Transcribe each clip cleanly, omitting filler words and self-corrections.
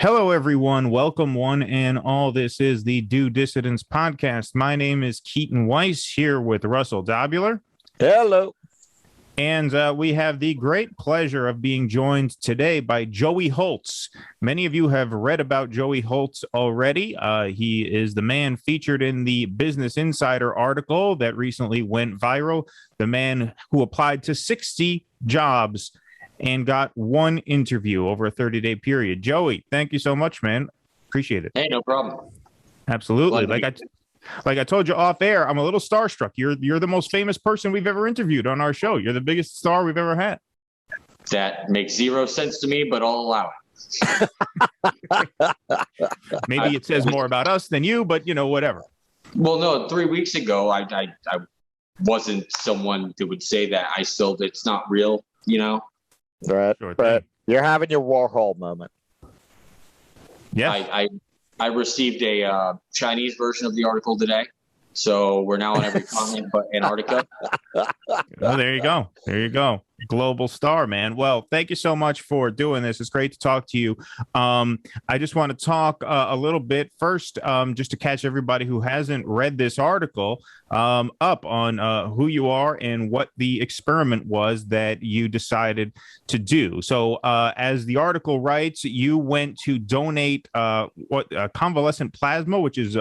Hello, everyone. Welcome, one and all. This is the Do Dissidents podcast. My name is Keaton Weiss here with Russell Dobular. Hello. And we have the great pleasure of being joined today by Joey Holz. Many of you have read about Joey Holz already. He is the man featured in the Business Insider article that recently went viral, the man who applied to 60 jobs and got one interview over a 30-day period. Joey, thank you so much, man. Appreciate it. Hey, no problem. Absolutely. Like I told you off air, I'm a little starstruck. You're the most famous person we've ever interviewed on our show. You're the biggest star we've ever had. That makes zero sense to me, but I'll allow it. Maybe it says more about us than you, but whatever. Well, no, 3 weeks ago, I wasn't someone that would say that. It's not real, Right. Sure but you're having your Warhol moment. Yeah. I received a Chinese version of the article today, so we're now on every continent but Antarctica. Oh, there you go. There you go. Global star, man. Well, thank you so much for doing this. It's great to talk to you. I just want to talk a little bit first, just to catch everybody who hasn't read this article up on who you are and what the experiment was that you decided to do. So as the article writes, you went to donate convalescent plasma, which is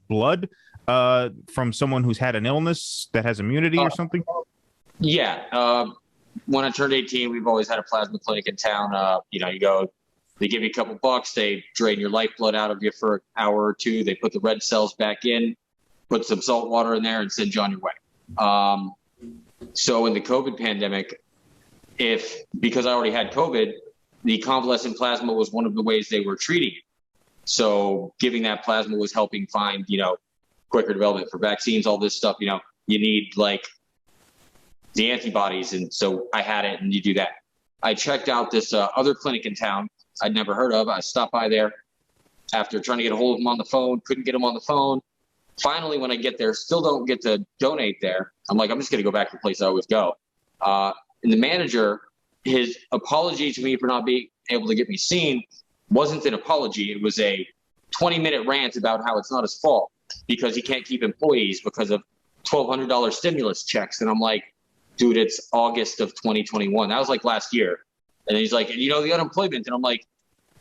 blood from someone who's had an illness that has immunity or something? Yeah. When I turned 18, we've always had a plasma clinic in town. You go, they give you a couple bucks, they drain your lifeblood out of you for an hour or two, they put the red cells back in, put some salt water in there, and send you on your way. So in the COVID pandemic, because I already had COVID, the convalescent plasma was one of the ways they were treating it. So giving that plasma was helping find, quicker development for vaccines, all this stuff. You need the antibodies, and so I had it, and you do that. I checked out this other clinic in town I'd never heard of. I stopped by there after trying to get a hold of them on the phone, couldn't get them on the phone. Finally, when I get there, still don't get to donate there. I'm like, I'm just going to go back to the place I always go. And the manager, his apology to me for not being able to get me seen wasn't an apology. It was a 20-minute rant about how it's not his fault because he can't keep employees because of $1,200 stimulus checks. And I'm like, dude, it's August of 2021. That was like last year. And he's like, the unemployment. And I'm like,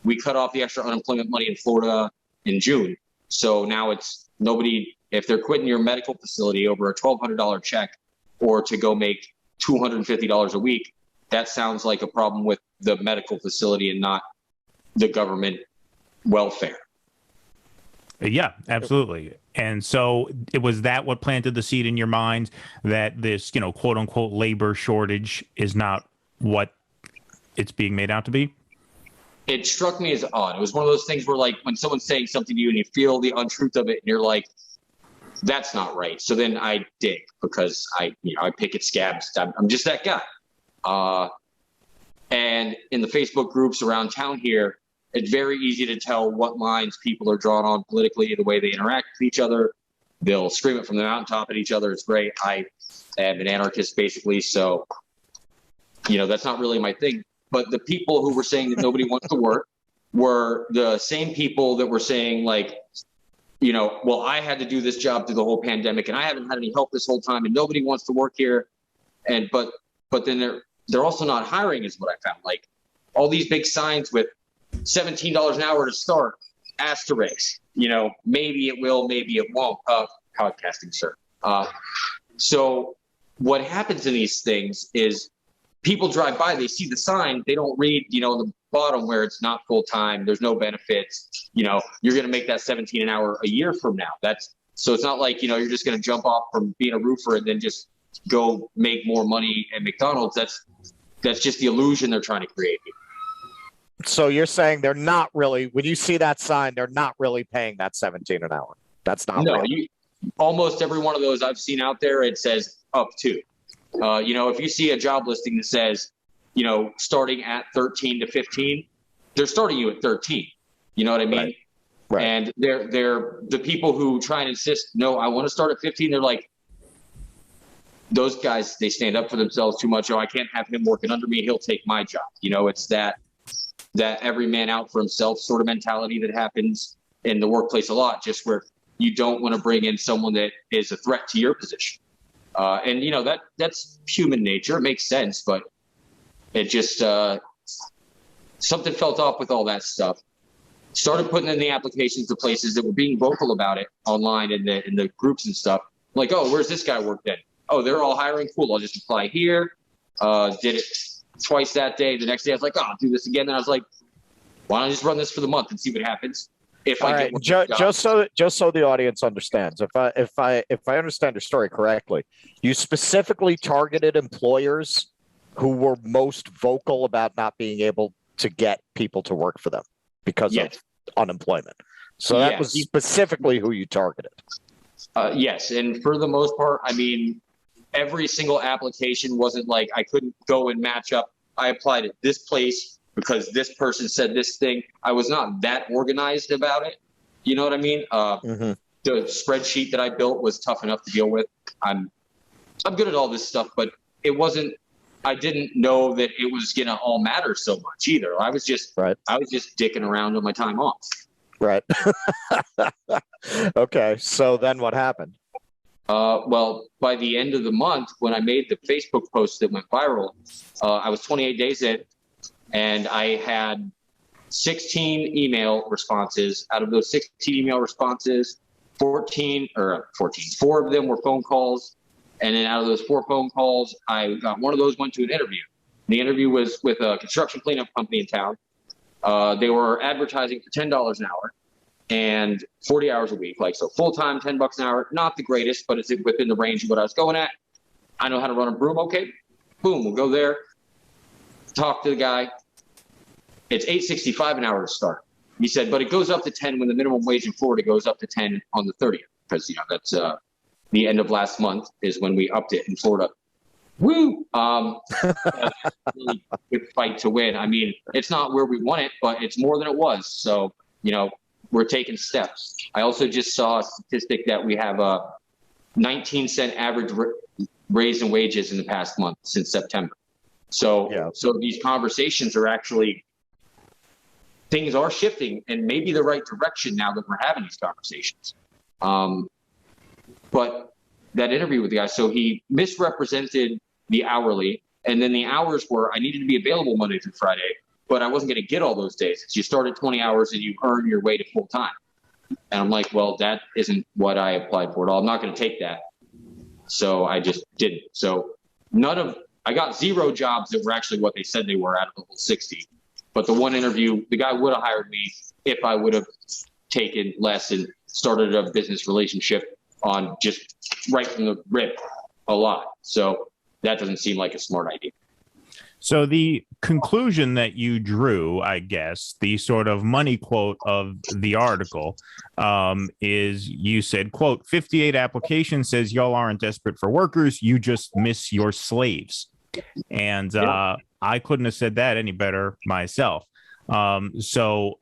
we cut off the extra unemployment money in Florida in June. So now it's nobody, if they're quitting your medical facility over a $1,200 check or to go make $250 a week, that sounds like a problem with the medical facility and not the government welfare. Yeah, absolutely. And so it was that what planted the seed in your mind that this, quote unquote labor shortage is not what it's being made out to be? It struck me as odd. It was one of those things where when someone's saying something to you and you feel the untruth of it and you're like, that's not right. So then I dig because I pick at scabs. I'm just that guy. And in the Facebook groups around town here, it's very easy to tell what lines people are drawn on politically, the way they interact with each other. They'll scream it from the mountaintop at each other. It's great. I am an anarchist, basically. So, that's not really my thing. But the people who were saying that nobody wants to work were the same people that were saying, well, I had to do this job through the whole pandemic, and I haven't had any help this whole time, and nobody wants to work here. And but then they're also not hiring, is what I found. Like all these big signs with $17 an hour to start, asterisk, maybe it will, maybe it won't. Podcasting, sir. So what happens in these things is people drive by, they see the sign, they don't read, the bottom where it's not full time, there's no benefits, you're going to make that 17 an hour a year from now. So it's not like, you're just going to jump off from being a roofer and then just go make more money at McDonald's. That's just the illusion they're trying to create. So you're saying they're not really, when you see that sign, they're not really paying that 17 an hour. That's not no. real. Almost every one of those I've seen out there, it says up to. If you see a job listing that says, starting at 13 to 15, they're starting you at 13. You know what I mean? Right. And they're the people who try and insist, no, I want to start at 15. They're like, those guys, they stand up for themselves too much. Oh, I can't have him working under me. He'll take my job. It's that that every man out for himself sort of mentality that happens in the workplace a lot, just where you don't want to bring in someone that is a threat to your position. And, you know, that's human nature. It makes sense, but it just something felt off with all that stuff. Started putting in the applications to places that were being vocal about it online in the groups and stuff. Like, oh, where's this guy work then? Oh, they're all hiring. Cool. I'll just apply here. Did it twice that day. The next day I was like, oh, I'll do this again. And I was like, why don't I just run this for the month and see what happens? If All I right, get just so the audience understands, if I understand your story correctly, you specifically targeted employers who were most vocal about not being able to get people to work for them because of unemployment. So that was specifically who you targeted. Yes, and for the most part, I mean, every single application wasn't like I couldn't go and match up. I applied at this place because this person said this thing. I was not that organized about it. You know what I mean? The spreadsheet that I built was tough enough to deal with. I'm good at all this stuff, but it wasn't. I didn't know that it was gonna all matter so much either. I was just dicking around on my time off. Right. Okay. So then what happened? Well, by the end of the month, when I made the Facebook post that went viral, I was 28 days in, and I had 16 email responses. Out of those 16 email responses, 4 of them were phone calls. And then out of those 4 phone calls, I got one of those went to an interview. The interview was with a construction cleanup company in town. They were advertising for $10 an hour and 40 hours a week. Like, so full-time, $10 an hour, not the greatest, but it's within the range of what I was going at. I know how to run a broom. Okay, boom, we'll go there, talk to the guy. It's $8.65 an hour to start. He said, but it goes up to 10 when the minimum wage in Florida goes up to 10 on the 30th, because, you know, that's the end of last month is when we upped it in Florida. Woo! Really good fight to win. I mean, it's not where we want it, but it's more than it was. So, you know, we're taking steps. I also just saw a statistic that we have a 19-cent average raise in wages in the past month since September. So, so these conversations are actually, things are shifting and maybe the right direction now that we're having these conversations. But that interview with the guy, so he misrepresented the hourly, and then the hours were I needed to be available Monday through Friday, but I wasn't going to get all those days. So you start at 20 hours and you earn your way to full time. And I'm like, well, that isn't what I applied for at all. I'm not going to take that. So I just didn't. So I got 0 jobs that were actually what they said they were out of the whole 60. But the one interview, the guy would have hired me if I would have taken less and started a business relationship on just right from the rip a lot. So that doesn't seem like a smart idea. So the conclusion that you drew, I guess, the sort of money quote of the article is you said, quote, 58 applications says y'all aren't desperate for workers. You just miss your slaves. And I couldn't have said that any better myself. So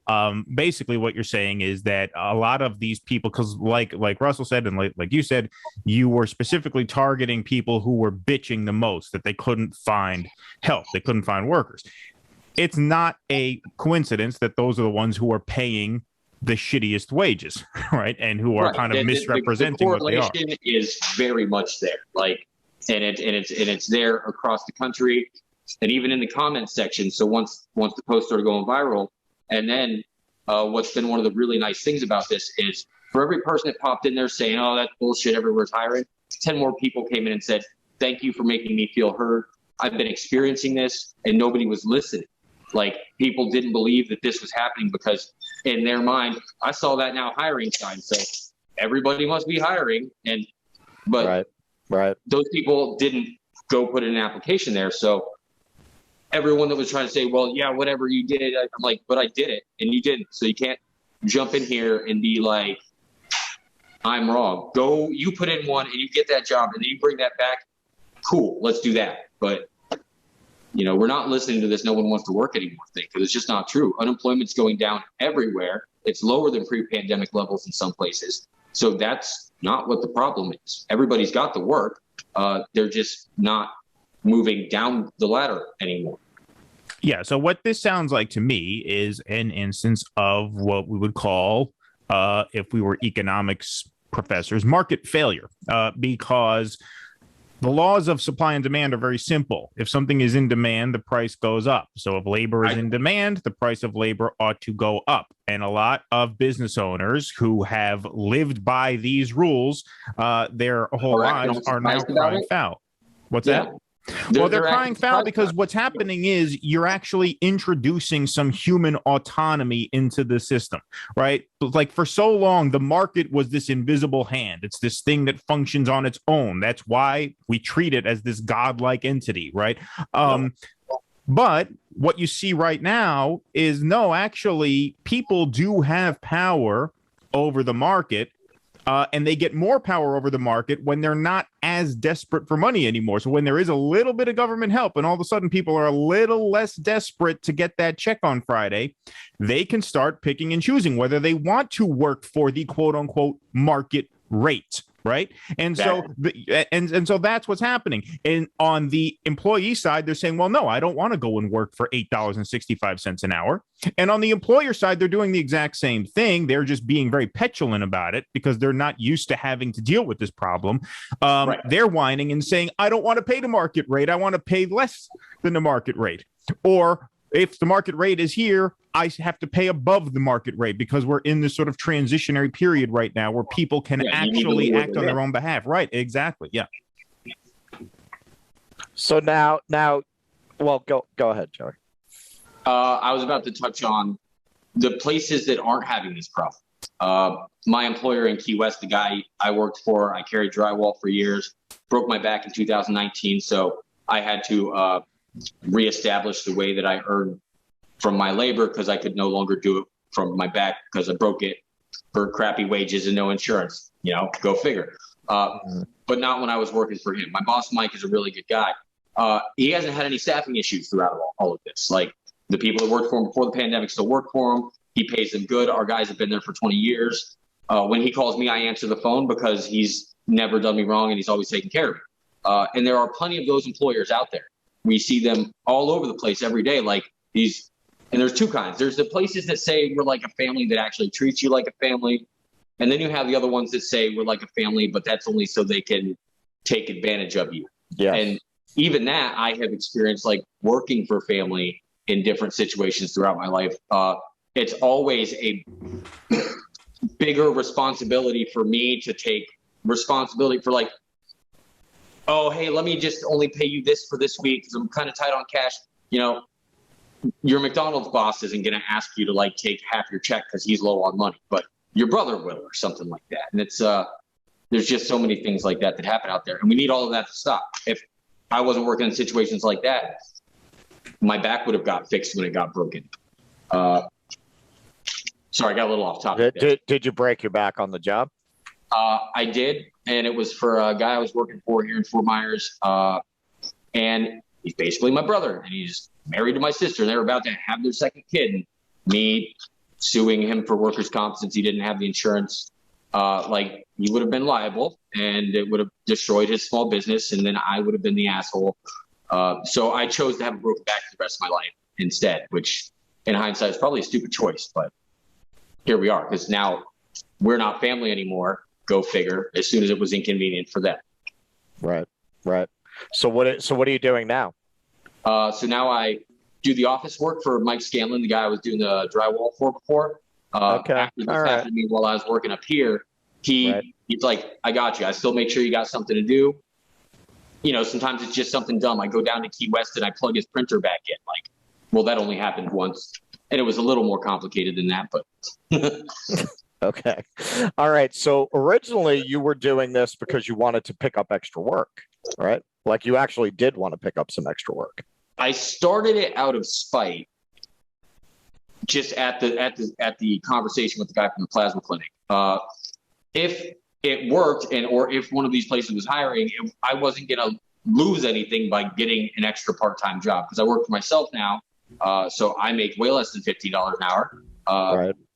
basically what you're saying is that a lot of these people, because like Russell said, and like you said, you were specifically targeting people who were bitching the most, that they couldn't find help. They couldn't find workers. It's not a coincidence that those are the ones who are paying the shittiest wages, right? And who are kind of misrepresenting the what they are. correlation is very much there. Like, and it's there across the country. And even in the comments section. So once the post started going viral, and then what's been one of the really nice things about this is for every person that popped in there saying, oh, that's bullshit, everywhere's hiring, 10 more people came in and said, thank you for making me feel heard. I've been experiencing this and nobody was listening. Like, people didn't believe that this was happening because in their mind, I saw that now hiring sign. So everybody must be hiring. But those people didn't go put in an application there. So everyone that was trying to say, well, yeah, whatever you did, I'm like, but I did it and you didn't. So you can't jump in here and be like, I'm wrong. Go, you put in one and you get that job and then you bring that back. Cool, let's do that. But, you know, we're not listening to this no one wants to work anymore thing, because it's just not true. Unemployment's going down everywhere. It's lower than pre-pandemic levels in some places. So that's not what the problem is. Everybody's got the work. They're just not moving down the ladder anymore. Yeah. So what this sounds like to me is an instance of what we would call, if we were economics professors, market failure, because the laws of supply and demand are very simple. If something is in demand, the price goes up. So if labor is in demand, the price of labor ought to go up. And a lot of business owners who have lived by these rules their whole lives are now crying foul. What's that? Well, they're crying foul because what's happening is you're actually introducing some human autonomy into the system, right? Like for so long, the market was this invisible hand. It's this thing that functions on its own. That's why we treat it as this godlike entity, right? But what you see right now is no, actually, people do have power over the market. And they get more power over the market when they're not as desperate for money anymore. So when there is a little bit of government help and all of a sudden people are a little less desperate to get that check on Friday, they can start picking and choosing whether they want to work for the quote unquote market rate. Right. And so and so that's what's happening. And on the employee side, they're saying, well, no, I don't want to go and work for $8.65 an hour. And on the employer side, they're doing the exact same thing. They're just being very petulant about it because they're not used to having to deal with this problem. They're whining and saying, I don't want to pay the market rate. I want to pay less than the market rate. Or if the market rate is here, I have to pay above the market rate because we're in this sort of transitionary period right now where people can actually act on their own behalf. Right. Exactly. Yeah. So now, well, go ahead, Joey. I was about to touch on the places that aren't having this problem. My employer in Key West, the guy I worked for, I carried drywall for years, broke my back in 2019. So I had to reestablish the way that I earned from my labor because I could no longer do it from my back because I broke it for crappy wages and no insurance, go figure. But not when I was working for him. My boss, Mike, is a really good guy. He hasn't had any staffing issues throughout all of this. Like the people that worked for him before the pandemic still work for him. He pays them good. Our guys have been there for 20 years. When he calls me, I answer the phone because he's never done me wrong and he's always taken care of me. And there are plenty of those employers out there. We see them all over the place every day. Like these, and there's two kinds. There's the places that say we're like a family that actually treats you like a family. And then you have the other ones that say we're like a family, but that's only so they can take advantage of you. Yeah. And even that I have experienced, like working for family in different situations throughout my life. It's always a bigger responsibility for me to take responsibility for like, oh, hey, let me just only pay you this for this week because I'm kind of tight on cash. Your McDonald's boss isn't going to ask you to like take half your check because he's low on money, but your brother will or something like that. And it's there's just so many things like that happen out there. And we need all of that to stop. If I wasn't working in situations like that, my back would have got fixed when it got broken. Sorry, I got a little off topic. Did you break your back on the job? I did, and it was for a guy I was working for here in Fort Myers, and he's basically my brother, and he's married to my sister. They were about to have their second kid, and me suing him for workers' comp since he didn't have the insurance, like he would have been liable, and it would have destroyed his small business, and then I would have been the asshole. So I chose to have a broken back for the rest of my life instead, which in hindsight is probably a stupid choice, but here we are, because now we're not family anymore. Go figure. As soon as it was inconvenient for them. Right. So what are you doing now? So now I do the office work for Mike Scanlon, the guy I was doing the drywall for before. Okay. After this happened to me while I was working up here, he's like, I got you. I still make sure you got something to do. Sometimes it's just something dumb. I go down to Key West and I plug his printer back in. Like, well, that only happened once. And it was a little more complicated than that, but. Okay. All right. So originally you were doing this because you wanted to pick up extra work, right? Like you actually did want to pick up some extra work. I started it out of spite, just at the conversation with the guy from the plasma clinic. If it worked or if one of these places was hiring, I wasn't going to lose anything by getting an extra part-time job because I work for myself now. So I make way less than $15 an hour.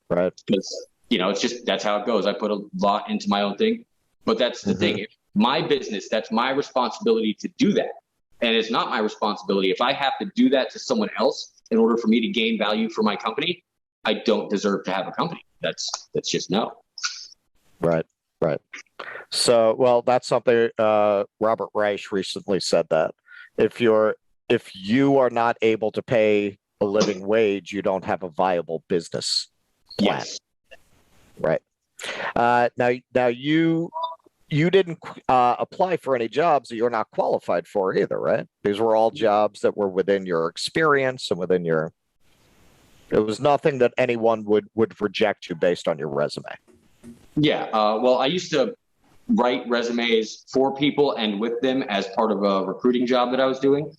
Right. Because, it's just, that's how it goes. I put a lot into my own thing, but that's the thing. If my business, that's my responsibility to do that. and it's not my responsibility. If I have to do that to someone else in order for me to gain value for my company, I don't deserve to have a company. That's just no. Right. So, well, that's something Robert Reich recently said, that if you are not able to pay a living wage, you don't have a viable business plan. Yes. Right. Now you didn't apply for any jobs that you're not qualified for either, right? These were all jobs that were within your experience and within your. It was nothing that anyone would reject you based on your resume. Yeah. Well, I used to write resumes for people and with them as part of a recruiting job that I was doing.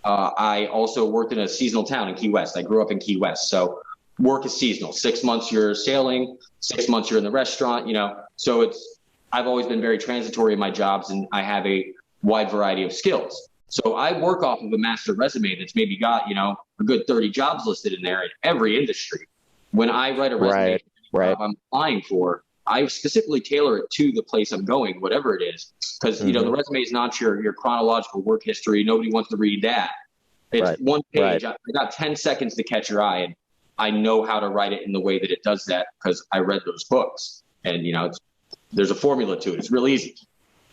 I also worked in a seasonal town in Key West. I grew up in Key West. So work is seasonal. 6 months you're sailing, 6 months you're in the restaurant, so I've always been very transitory in my jobs, and I have a wide variety of skills. So I work off of a master resume that's maybe got, a good 30 jobs listed in there in every industry. When I write a resume I'm applying for, I specifically tailor it to the place I'm going, whatever it is. Because, the resume is not your chronological work history. Nobody wants to read that. It's one page. I got 10 seconds to catch your eye, and I know how to write it in the way that it does that because I read those books. And, there's a formula to it. It's real easy.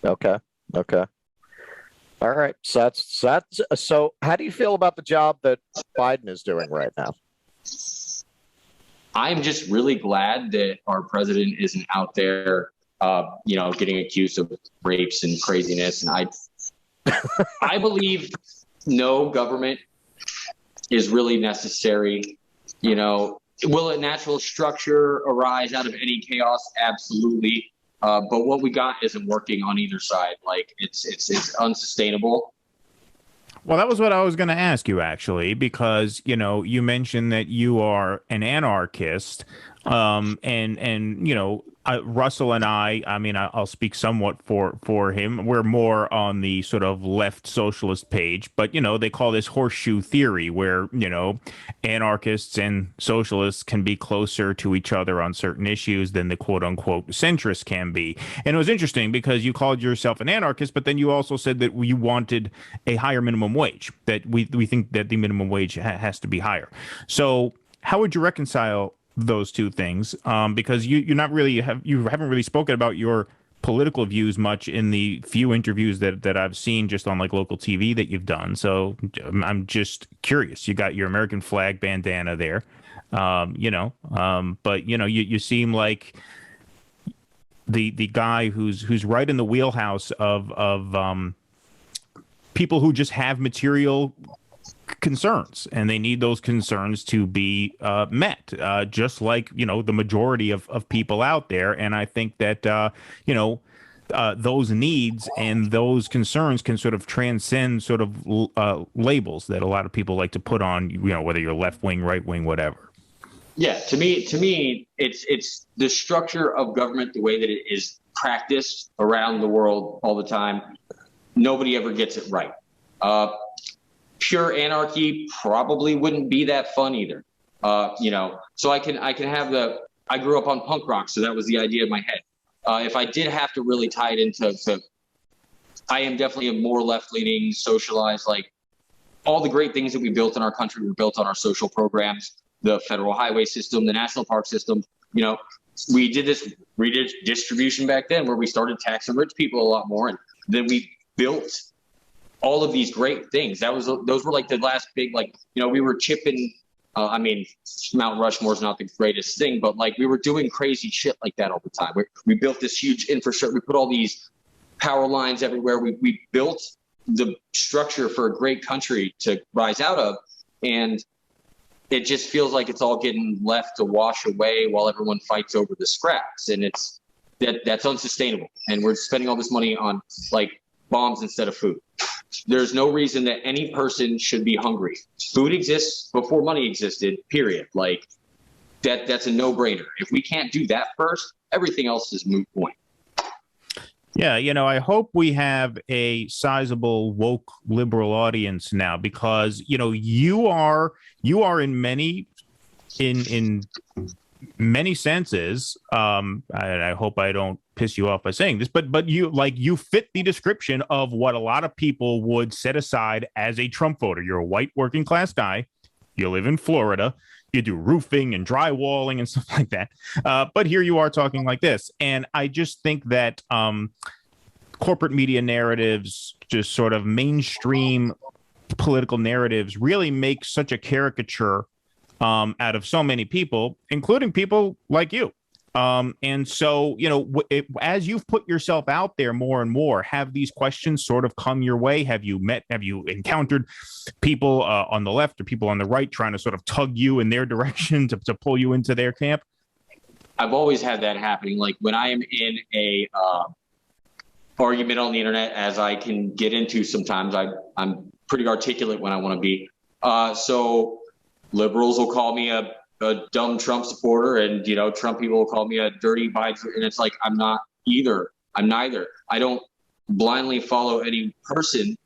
Okay. All right. So how do you feel about the job that Biden is doing right now? I'm just really glad that our president isn't out there, getting accused of rapes and craziness. And I believe no government is really necessary. Will a natural structure arise out of any chaos? Absolutely. But what we got isn't working on either side. Like it's unsustainable. Well, that was what I was going to ask you, actually, because, you mentioned that you are an anarchist, and Russell and I mean, I'll speak somewhat for him. We're more on the sort of left socialist page, but, they call this horseshoe theory where, anarchists and socialists can be closer to each other on certain issues than the quote unquote centrists can be. And it was interesting because you called yourself an anarchist, but then you also said that you wanted a higher minimum wage, that we think that the minimum wage has to be higher. So how would you reconcile those two things? Because you haven't really spoken about your political views much in the few interviews that I've seen just on like local TV that you've done. So I'm just curious. You got your American flag bandana there, but you seem like the guy who's right in the wheelhouse of people who just have material concerns, and they need those concerns to be met, just like the majority of people out there. And I think that those needs and those concerns can sort of transcend sort of labels that a lot of people like to put on, whether you're left wing, right wing, whatever. Yeah, to me, it's the structure of government, the way that it is practiced around the world all the time. Nobody ever gets it right. Pure anarchy probably wouldn't be that fun either. So I can have I grew up on punk rock, so that was the idea in my head. If I did have to really tie it into, I am definitely a more left-leaning, socialized, like all the great things that we built in our country were built on our social programs, the federal highway system, the national park system. We did this redistribution back then where we started taxing rich people a lot more, and then we built all of these great things. Those were like the last big, we were chipping. Mount Rushmore is not the greatest thing, but like we were doing crazy shit like that all the time. We built this huge infrastructure. We put all these power lines everywhere. We built the structure for a great country to rise out of, and it just feels like it's all getting left to wash away while everyone fights over the scraps, and that's unsustainable. And we're spending all this money on like bombs instead of food. There's no reason that any person should be hungry. Food exists before money existed, period. Like that's a no-brainer. If we can't do that first, everything else is moot point. Yeah, I hope we have a sizable woke liberal audience now, because you are in many in many senses, I hope I don't piss you off by saying this, but you fit the description of what a lot of people would set aside as a Trump voter. You're a white working class guy. You live in Florida. You do roofing and drywalling and stuff like that. But here you are talking like this. And I just think that corporate media narratives, just sort of mainstream political narratives, really make such a caricature out of so many people, including people like you. And so, as you've put yourself out there more and more, have these questions sort of come your way? Have you encountered people on the left or people on the right trying to sort of tug you in their direction to pull you into their camp? I've always had that happening. Like when I am in a argument on the internet, as I can get into sometimes, I'm pretty articulate when I want to be. So liberals will call me a dumb Trump supporter, and Trump people will call me a dirty Biden, and it's like I'm not either. I'm neither. I don't blindly follow any person.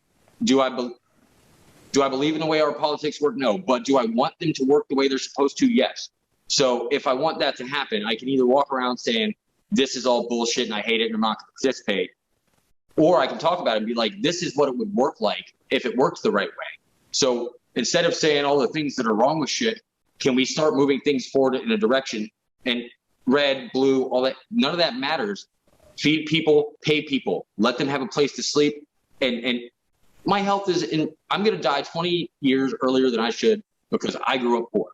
Do I believe in the way our politics work? No. But do I want them to work the way they're supposed to? Yes. So if I want that to happen, I can either walk around saying this is all bullshit and I hate it and I'm not going to participate, or I can talk about it and be like, this is what it would work like if it works the right way. So instead of saying all the things that are wrong with shit, can we start moving things forward in a direction? And red, blue, all that, none of that matters. Feed people, pay people, let them have a place to sleep. And my health I'm going to die 20 years earlier than I should because I grew up poor.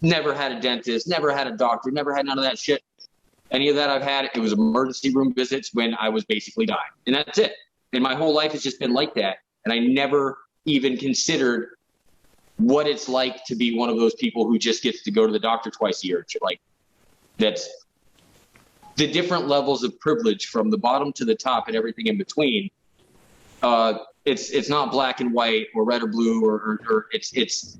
Never had a dentist, never had a doctor, never had none of that shit. Any of that I've had, it was emergency room visits when I was basically dying. And that's it. And my whole life has just been like that. And I never even considered what it's like to be one of those people who just gets to go to the doctor twice a year. Like, that's the different levels of privilege from the bottom to the top and everything in between. It's not black and white or red or blue or it's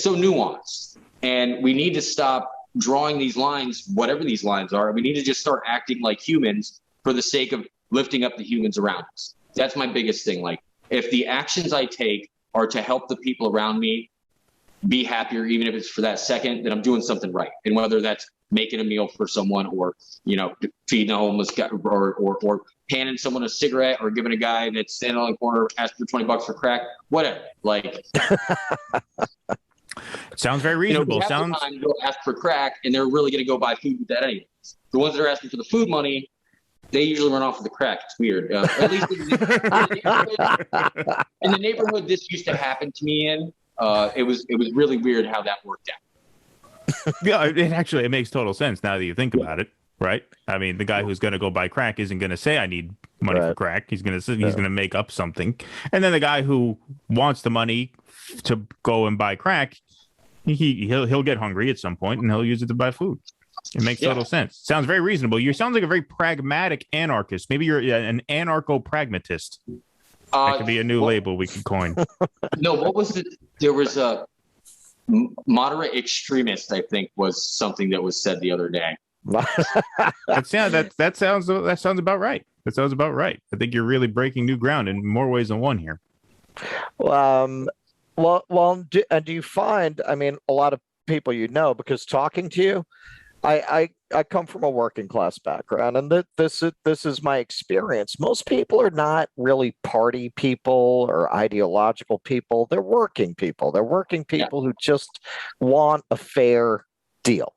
so nuanced. And we need to stop drawing these lines, whatever these lines are. We need to just start acting like humans for the sake of lifting up the humans around us. That's my biggest thing. Like, if the actions I take are to help the people around me be happier, even if it's for that second, then I'm doing something right. And whether that's making a meal for someone or, feeding a homeless guy or handing someone a cigarette or giving a guy that's standing on the corner asking for $20 for crack, whatever. Like, sounds very reasonable. Time to go ask for crack, and they're really going to go buy food with that anyways. The ones that are asking for the food money, they usually run off with the crack. It's weird. At least in the neighborhood this used to happen to me in, it was really weird how that worked out. Yeah, it makes total sense now that you think about it, right? I mean, the guy who's going to go buy crack isn't going to say I need money for crack. He's going to make up something, and then the guy who wants the money to go and buy crack, he'll get hungry at some point and he'll use it to buy food. It makes total sense. Sounds very reasonable. You sound like a very pragmatic anarchist. Maybe you're an anarcho-pragmatist. That could be a new label we could coin. No, what was it? There was a moderate extremist, I think, was something that was said the other day. That sounds about right. That sounds about right. I think you're really breaking new ground in more ways than one here. Do you find, I mean, a lot of people because talking to you, I come from a working class background, and this is my experience. Most people are not really party people or ideological people. They're working people. They're working people who just want a fair deal.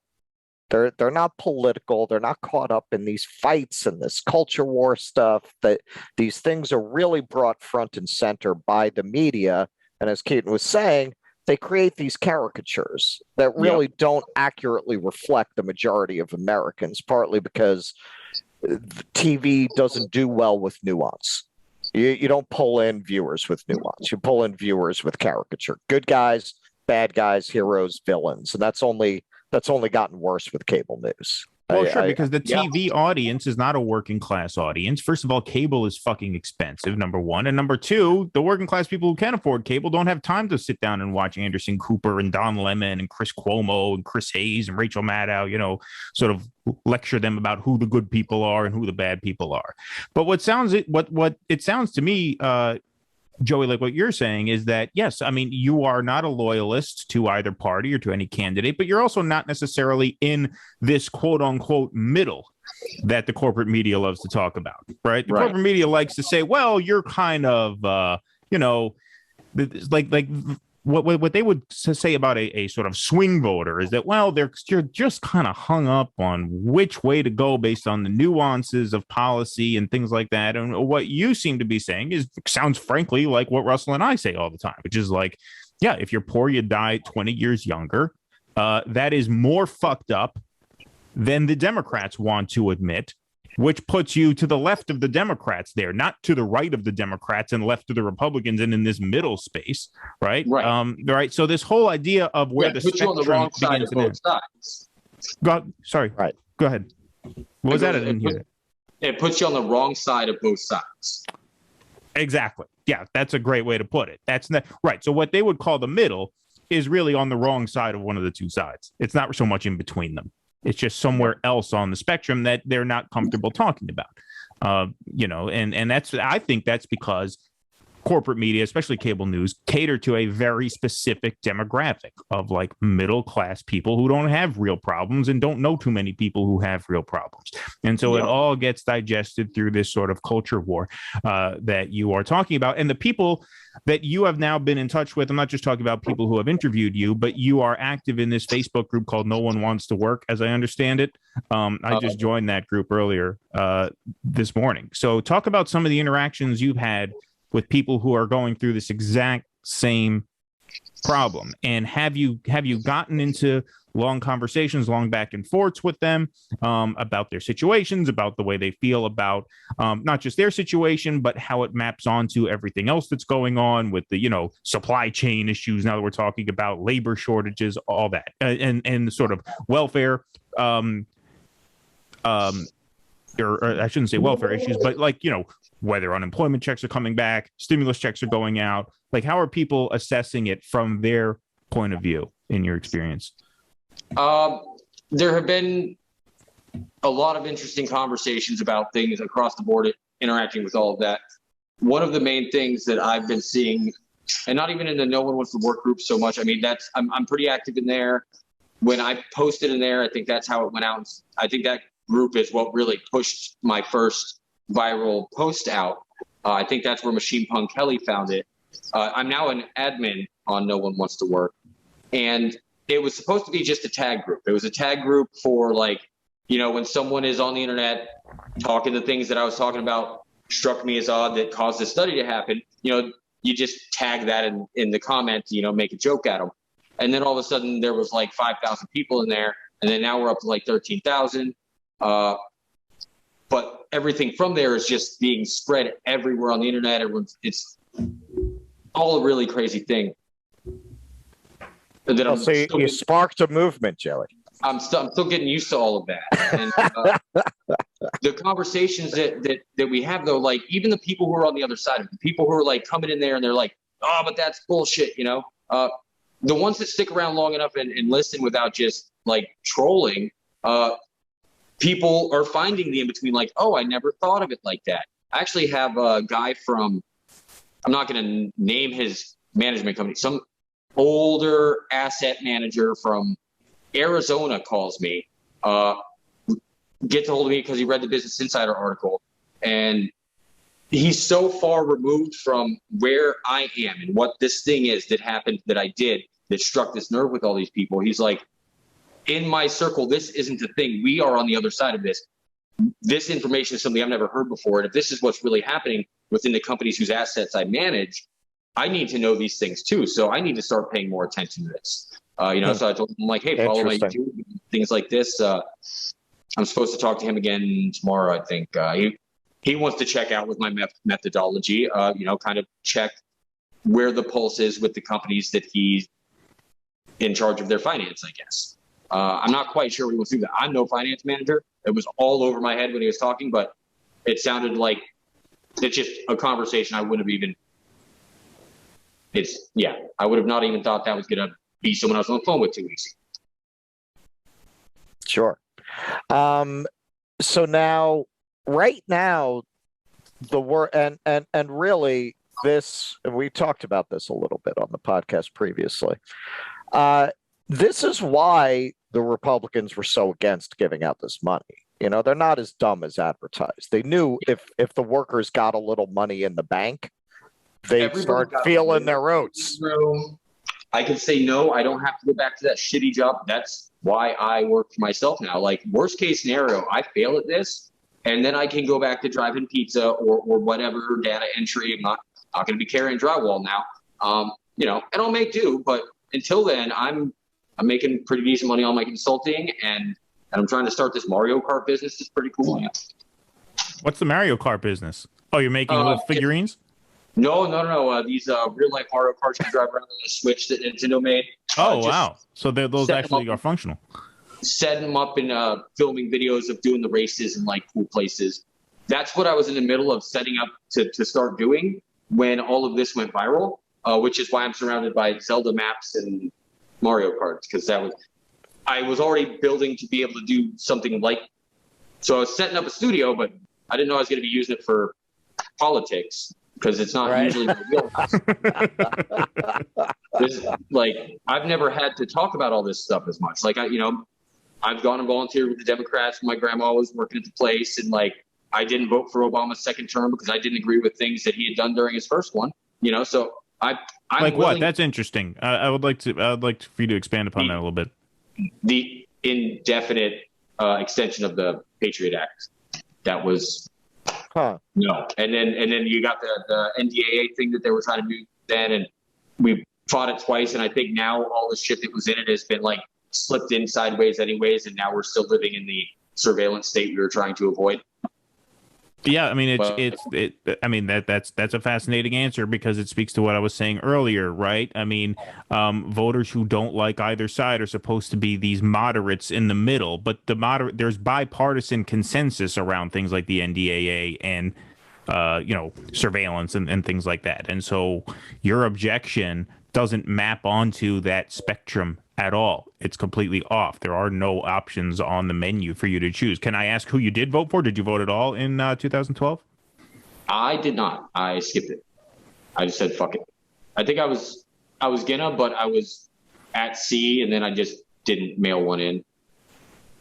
They're not political. They're not caught up in these fights and this culture war stuff. That these things are really brought front and center by the media. And as Keaton was saying, they create these caricatures that really don't accurately reflect the majority of Americans, partly because TV doesn't do well with nuance. You don't pull in viewers with nuance. You pull in viewers with caricature. Good guys, bad guys, heroes, villains. And that's only gotten worse with cable news. Well, sure, because the TV audience is not a working class audience. First of all, cable is fucking expensive, number one. And number two, the working class people who can afford cable don't have time to sit down and watch Anderson Cooper and Don Lemon and Chris Cuomo and Chris Hayes and Rachel Maddow, sort of lecture them about who the good people are and who the bad people are. But what it sounds to me, Joey, like what you're saying is that, yes, I mean, you are not a loyalist to either party or to any candidate, but you're also not necessarily in this quote unquote middle that the corporate media loves to talk about, right? The corporate media likes to say, well, you're kind of, like what they would say about a sort of swing voter is that, well, you're just kind of hung up on which way to go based on the nuances of policy and things like that. And what you seem to be saying sounds frankly like what Russell and I say all the time, which is like, yeah, if you're poor, you die 20 years younger. That is more fucked up than the Democrats want to admit, which puts you to the left of the Democrats there, not to the right of the Democrats and left of the Republicans and in this middle space, right? Right. So this whole idea of where the spectrum on the wrong side of both sides. Sorry. Right. Go ahead. What was that? I didn't hear. It puts you on the wrong side of both sides. Exactly. Yeah, that's a great way to put it. That's not right. So what they would call the middle is really on the wrong side of one of the two sides. It's not so much in between them. It's just somewhere else on the spectrum that they're not comfortable talking about, and that's, I think that's because corporate media, especially cable news, cater to a very specific demographic of like middle class people who don't have real problems and don't know too many people who have real problems. And so it all gets digested through this sort of culture war that you are talking about. And the people that you have now been in touch with, I'm not just talking about people who have interviewed you, but you are active in this Facebook group called No One Wants to Work, as I understand it. I just joined that group earlier this morning. So talk about some of the interactions you've had with people who are going through this exact same problem. And have you gotten into long conversations, long back and forths with them about their situations, about the way they feel about not just their situation, but how it maps onto everything else that's going on with the, supply chain issues. Now that we're talking about labor shortages, all that, and sort of welfare, or I shouldn't say welfare issues, but like, whether unemployment checks are coming back, stimulus checks are going out, like how are people assessing it from their point of view in your experience? There have been a lot of interesting conversations about things across the board, interacting with all of that. One of the main things that I've been seeing, and not even in the No One Wants to Work group so much, I mean, I'm pretty active in there. When I posted in there, I think that's how it went out. I think that group is what really pushed my first viral post out. I think that's where Machine Punk Kelly found it. I'm now an admin on No One Wants to Work, and it was supposed to be just a tag group. It was a tag group for like, when someone is on the internet talking the things that I was talking about struck me as odd that caused this study to happen. You just tag that in the comments, make a joke at them. And then all of a sudden there was like 5,000 people in there, and then now we're up to like 13,000. But everything from there is just being spread everywhere on the internet. It's all a really crazy thing. So you sparked a movement, Joey. I'm still getting used to all of that. And the conversations that we have, though, like even the people who are on the other side of it, the people who are like coming in there and they're like, oh, but that's bullshit, the ones that stick around long enough and listen without just like trolling, people are finding the in-between, like, oh, I never thought of it like that. I actually have a guy from, I'm not going to name his management company, some older asset manager from Arizona calls me, gets a hold of me because he read the Business Insider article. And he's so far removed from where I am and what this thing is that happened that I did that struck this nerve with all these people. He's like, in my circle, this isn't a thing. We are on the other side of this. This information is something I've never heard before. And if this is what's really happening within the companies whose assets I manage, I need to know these things too. So I need to start paying more attention to this. So I told him, like, hey, follow my YouTube, things like this. I'm supposed to talk to him again tomorrow, I think. He wants to check out with my methodology, kind of check where the pulse is with the companies that he's in charge of their finance, I guess. I'm not quite sure what he wants to do. I'm no finance manager. It was all over my head when he was talking, but it sounded like it's just a conversation I wouldn't have even, I would have not even thought that was going to be someone I was on the phone with 2 weeks ago. Sure. So now, right now, the work and really, this, and we talked about this a little bit on the podcast previously. This is why the Republicans were so against giving out this money. You know, they're not as dumb as advertised. They knew if the workers got a little money in the bank, they'd start feeling their oats. I can say no, I don't have to go back to that shitty job. That's why I work for myself now. Like, worst case scenario, I fail at this, and then I can go back to driving pizza or whatever, data entry. I'm not going to be carrying drywall now. You know, and I'll make do. But until then, I'm making pretty decent money on my consulting, and I'm trying to start this Mario Kart business. It's pretty cool. What's the Mario Kart business? Oh, you're making little figurines? No. These real life Mario Karts you drive around on the Switch that Nintendo made. Oh, wow. So those actually are functional. Setting them up and filming videos of doing the races in like cool places. That's what I was in the middle of setting up to start doing when all of this went viral, which is why I'm surrounded by Zelda maps and Mario Karts, because I was already building to be able to do something like. So I was setting up a studio, but I didn't know I was going to be using it for politics, because it's not usually my wheelhouse. Like, I've never had to talk about all this stuff as much. Like, I've gone and volunteered with the Democrats when my grandma was working at the place, and like, I didn't vote for Obama's second term because I didn't agree with things that he had done during his first one. You know, so I'm like, what? That's interesting. I would like for you to expand upon that a little bit. The indefinite extension of the Patriot Act. That was no, and then you got the NDAA thing that they were trying to do then, and we fought it twice, and I think now all the shit that was in it has been like slipped in sideways anyways, and now we're still living in the surveillance state we were trying to avoid. Yeah, I mean that's a fascinating answer, because it speaks to what I was saying earlier, right? I mean, voters who don't like either side are supposed to be these moderates in the middle, but there's bipartisan consensus around things like the NDAA and surveillance and things like that. And so your objection doesn't map onto that spectrum at all. It's completely off. There are no options on the menu for you to choose. Can I ask who you did vote for? Did you vote at all in 2012? I did not. I skipped it. I just said fuck it. I think I was gonna, but I was at sea, and then I just didn't mail one in.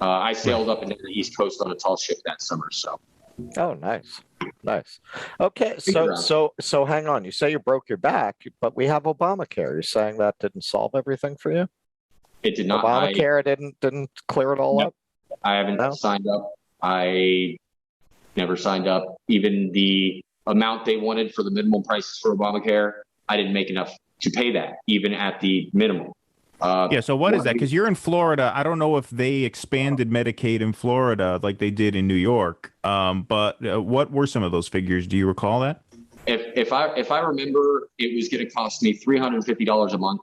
I sailed up into the East Coast on a tall ship that summer. So. Oh, nice. Okay, so hang on. You say you broke your back, but we have Obamacare. You're saying that didn't solve everything for you? It did not. Obamacare didn't clear it all up? I haven't signed up. I never signed up. Even the amount they wanted for the minimum prices for Obamacare, I didn't make enough to pay that, even at the minimum. So what is that? Because you're in Florida. I don't know if they expanded Medicaid in Florida like they did in New York. But what were some of those figures? Do you recall that? If I remember, it was going to cost me $350 a month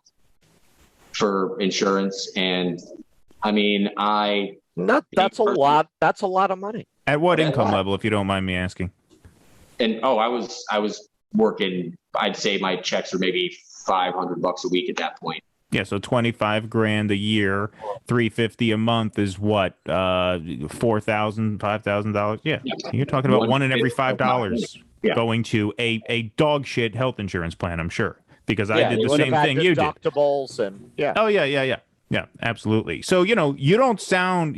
for insurance, and I mean, that's a lot. That's a lot of money. At what income level, if you don't mind me asking? And I was working. I'd say my checks are maybe $500 a week at that point. Yeah, so $25,000 a year, $350 a month is what, $4,000, $5,000. Yeah, you're talking about one in every $5 going to a dog shit health insurance plan. I'm sure, because I did the same thing you did. Deductibles and Oh yeah, absolutely. So you don't sound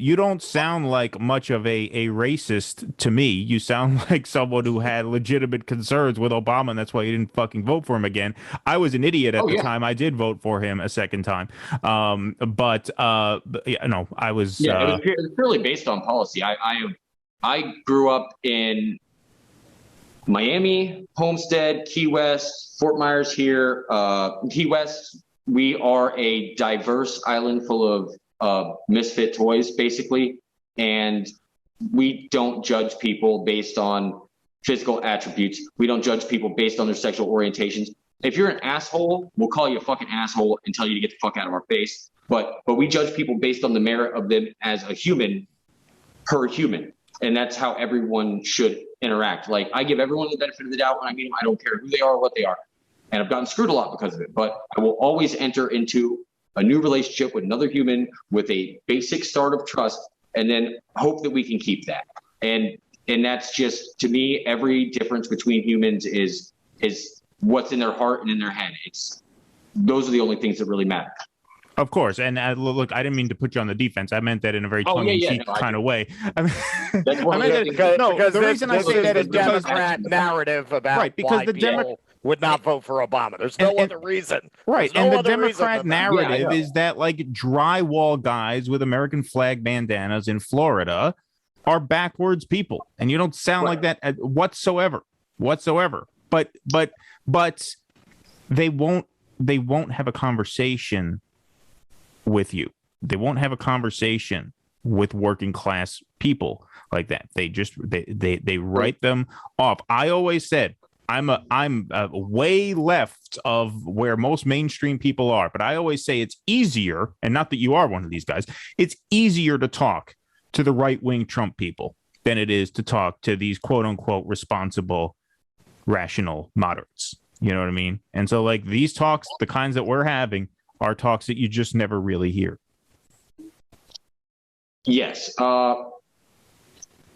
like much of a racist to me. You sound like someone who had legitimate concerns with Obama, and that's why you didn't fucking vote for him again. I was an idiot at the time. I did vote for him a second time, I was. It was purely based on policy. I grew up in Miami, Homestead, Key West, Fort Myers here, Key West. We are a diverse island full of misfit toys, basically, and we don't judge people based on physical attributes. We don't judge people based on their sexual orientations. If you're an asshole, we'll call you a fucking asshole and tell you to get the fuck out of our face. But we judge people based on the merit of them as a human, per human, and that's how everyone should interact. Like, I give everyone the benefit of the doubt when I meet them. I don't care who they are or what they are. And I've gotten screwed a lot because of it, but I will always enter into a new relationship with another human with a basic start of trust, and then hope that we can keep that. And that's just, to me, every difference between humans is what's in their heart and in their head. Those are the only things that really matter. Of course, and look, I didn't mean to put you on the defense. I meant that in a very tongue-in-cheek kind of way. I mean, because the reason I say that is is Democrat narrative about because the people would not vote for Obama. There's no other reason. Right, and the Democrat narrative is that like drywall guys with American flag bandanas in Florida are backwards people, and you don't sound like that whatsoever. But they won't have a conversation with you. They won't have a conversation with working class people like that. They write them off. I always said I'm way left of where most mainstream people are, but I always say it's easier, and not that you are one of these guys, it's easier to talk to the right-wing Trump people than it is to talk to these quote-unquote responsible, rational moderates. You know what I mean? And so like these talks, the kinds that we're having, are talks that you just never really hear. Yes. The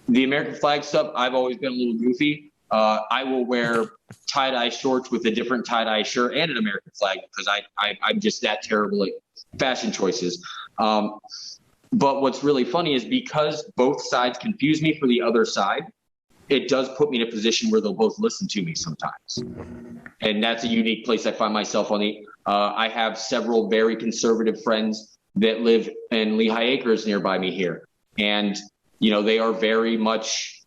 American flag stuff, I've always been a little goofy. I will wear tie-dye shorts with a different tie-dye shirt and an American flag because I'm just that terrible at fashion choices. But what's really funny is because both sides confuse me for the other side, it does put me in a position where they'll both listen to me sometimes. And that's a unique place I find myself on the I have several very conservative friends that live in Lehigh Acres nearby me here. And, they are very much,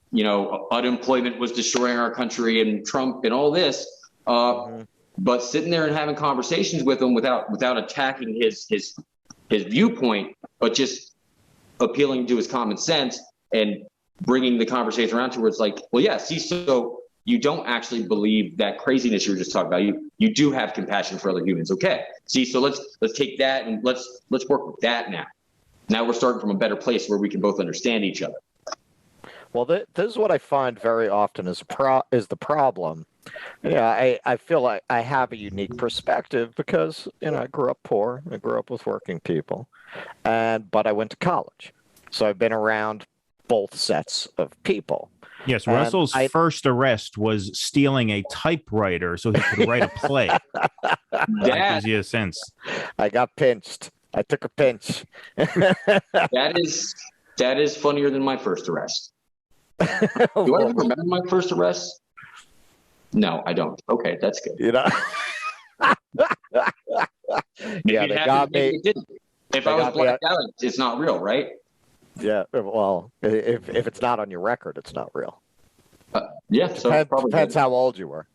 unemployment was destroying our country and Trump and all this. But sitting there and having conversations with him without attacking his viewpoint, but just appealing to his common sense and bringing the conversation around to where it's like, well, yeah, see, so you don't actually believe that craziness you were just talking about. You do have compassion for other humans. Okay. See, so let's take that and let's work with that now. Now we're starting from a better place where we can both understand each other. Well, this is what I find very often is the problem. Yeah, I feel like I have a unique perspective because, I grew up poor. I grew up with working people, but I went to college. So I've been around both sets of people. Yes, Russell's first arrest was stealing a typewriter so he could write a play. That gives you a sense. I got pinched. I took a pinch. That is funnier than my first arrest. Do I remember my first arrest? No, I don't. Okay, that's good. Yeah, they got me. If I was blacked out, it's not real, right? Yeah, well, if it's not on your record, it's not real. Yeah, so depends how old you were.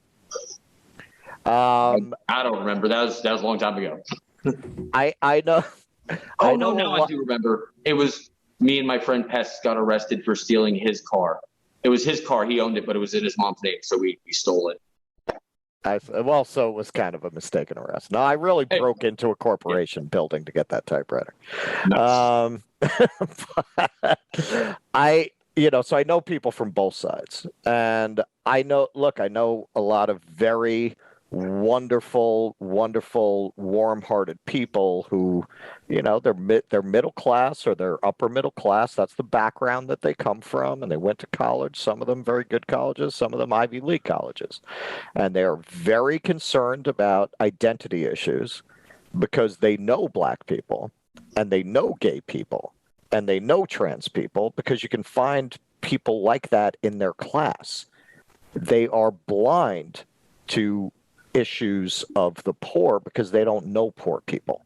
I don't remember. That was a long time ago. I know. I do remember. It was me and my friend Pest got arrested for stealing his car. It was his car. He owned it, but it was in his mom's name, so we stole it. So it was kind of a mistaken arrest. No, I really broke into a corporation building to get that typewriter. Nice. So I know people from both sides, and I know a lot of very wonderful, warm-hearted people who, they're middle class or they're upper middle class. That's the background that they come from, and they went to college. Some of them very good colleges, some of them Ivy League colleges, and they are very concerned about identity issues because they know Black people and they know gay people and they know trans people because you can find people like that in their class. They are blind to issues of the poor because they don't know poor people.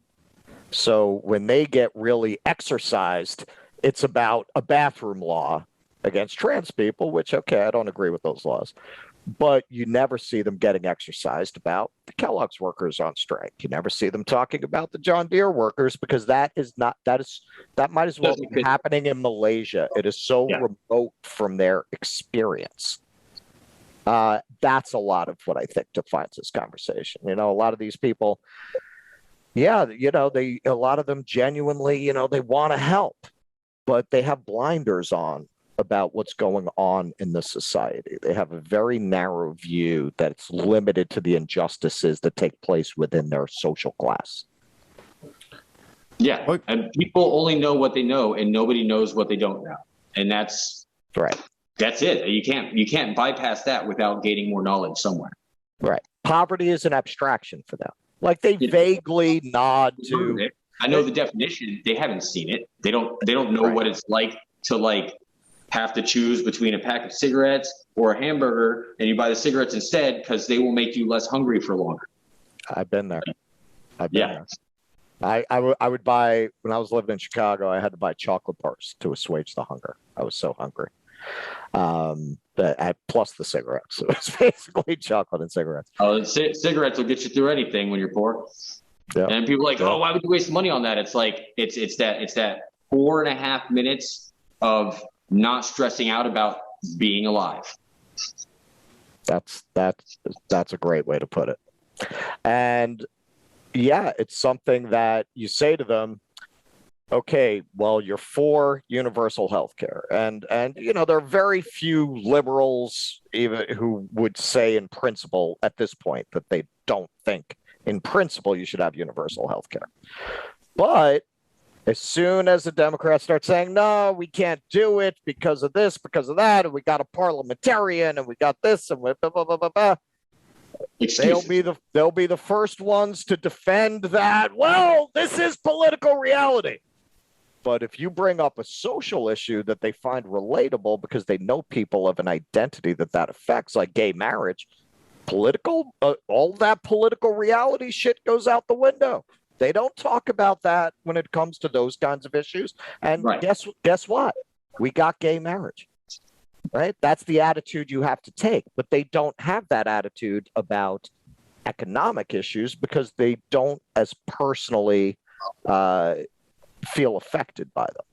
So when they get really exercised, it's about a bathroom law against trans people, which, okay, I don't agree with those laws. But you never see them getting exercised about the Kellogg's workers on strike. You never see them talking about the John Deere workers because that might as well be happening in Malaysia. It is so remote from their experience. That's a lot of what I think defines this conversation. A lot of these people, a lot of them genuinely, they want to help, but they have blinders on about what's going on in the society. They have a very narrow view that's limited to the injustices that take place within their social class. Yeah, and people only know what they know, and nobody knows what they don't know, and that's right. That's it. You can't bypass that without gaining more knowledge somewhere. Right. poverty is an abstraction for them. Like they vaguely nod to. I know the definition. They haven't seen it. They don't know what it's like to like have to choose between a pack of cigarettes or a hamburger, and you buy the cigarettes instead because they will make you less hungry for longer. I've been there. There. I would buy, when I was living in Chicago, I had to buy chocolate bars to assuage the hunger. I was so hungry. Plus the cigarettes. So it's basically chocolate and cigarettes. Oh, cigarettes will get you through anything when you're poor. Yep. And people are like, oh, why would you waste money on that? It's like it's that 4.5 minutes of not stressing out about being alive. That's a great way to put it. And yeah, it's something that you say to them, okay, well, you're for universal health care. And there are very few liberals even who would say in principle at this point that they don't think in principle you should have universal health care. But as soon as the Democrats start saying, no, we can't do it because of this, because of that, and we got a parliamentarian and we got this and blah, blah, blah, blah, blah. They'll be the first ones to defend that. Well, this is political reality. But if you bring up a social issue that they find relatable because they know people of an identity that affects, like gay marriage, all that political reality shit goes out the window. They don't talk about that when it comes to those kinds of issues. And guess what? We got gay marriage. Right? That's the attitude you have to take. But they don't have that attitude about economic issues because they don't as personally feel affected by them.